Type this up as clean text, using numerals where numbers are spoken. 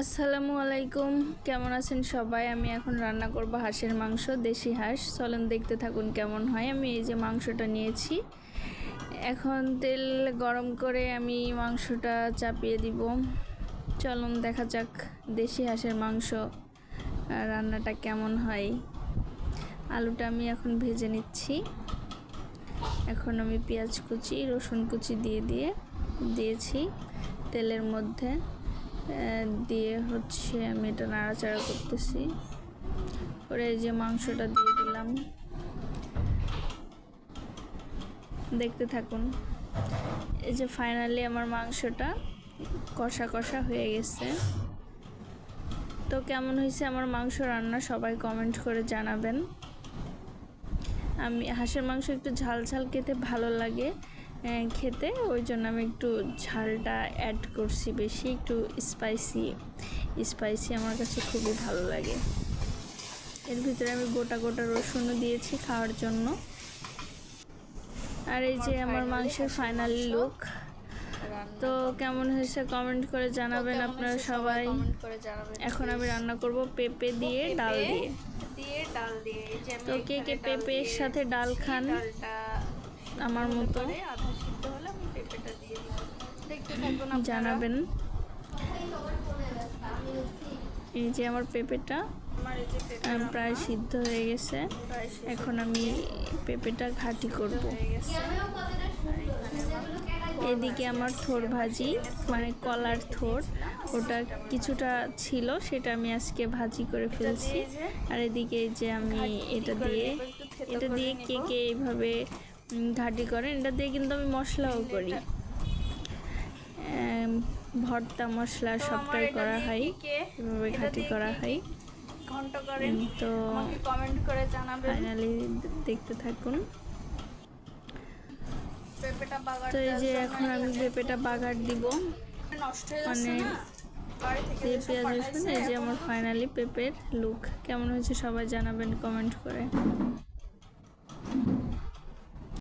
আসসালামু আলাইকুম, কেমন আছেন সবাই? আমি এখন রান্না করব হাঁসের মাংস, দেশি হাঁস। চলেন দেখতে থাকুন কেমন হয়। আমি এই যে মাংসটা নিয়েছি, এখন তেল গরম করে আমি মাংসটা চাপিয়ে দিব। চলুন দেখা যাক দেশি হাঁসের মাংস রান্নাটা কেমন হয়। আলুটা আমি এখন ভেজে নিচ্ছি। এখন আমি পেঁয়াজ কুচি, রসুন কুচি দিয়েছি তেলের মধ্যে দিয়ে আমি এটা নাড়াচাড়া করতেছি। পরে এই যে মাংসটা দিয়ে দিলাম, দেখতে থাকুন। এই যে ফাইনালি আমার মাংসটা কষা কষা হয়ে গেছে। তো কেমন হয়েছে আমার মাংস রান্না সবাই কমেন্ট করে জানাবেন। আমি হাঁসের মাংস একটু ঝাল ঝাল খেতে ভালো লাগে খেতে, ওই জন্য আমি একটু ঝালটা অ্যাড করছি বেশি, একটু স্পাইসি আমার কাছে খুবই ভালো লাগে। এর ভিতরে আমি গোটা গোটা রসুনও দিয়েছি খাওয়ার জন্য। আর এই যে আমার মাংসের ফাইনালি লুক। তো কেমন হয়েছে কমেন্ট করে জানাবেন আপনারা সবাই। এখন আমি রান্না করব পেঁপে দিয়ে ডাল দিয়ে। তো কে কে পেঁপের সাথে ডাল খান আমার মতো জানাবেন। এই যে আমার পেঁপেটা প্রায় সিদ্ধ হয়ে গেছে। এখন আমি পেঁপেটা ঘাটি করব। এদিকে আমার থোড় ভাজি, মানে কলার থোড়, ওটা কিছুটা ছিল, সেটা আমি আজকে ভাজি করে ফেলছি। আর এদিকে যে আমি এটা দিয়ে কে কে এইভাবে ঘাটি করেন, এটা দিয়ে কিন্তু আমি মশলাও করি, ভর্তা মশলা সবটাই করা হয়, এভাবে ঘাটি করা হয়। তো কমেন্ট করে জানাবেন। ফাইনালি দেখতে থাকুন। তো এই যে এখন আমি পেঁপেটা বাগার দিব, মানে পেঁয়াজ রসুন। এই যে আমার ফাইনালি পেঁপের লুক। কেমন হয়েছে সবাই জানাবেন কমেন্ট করে।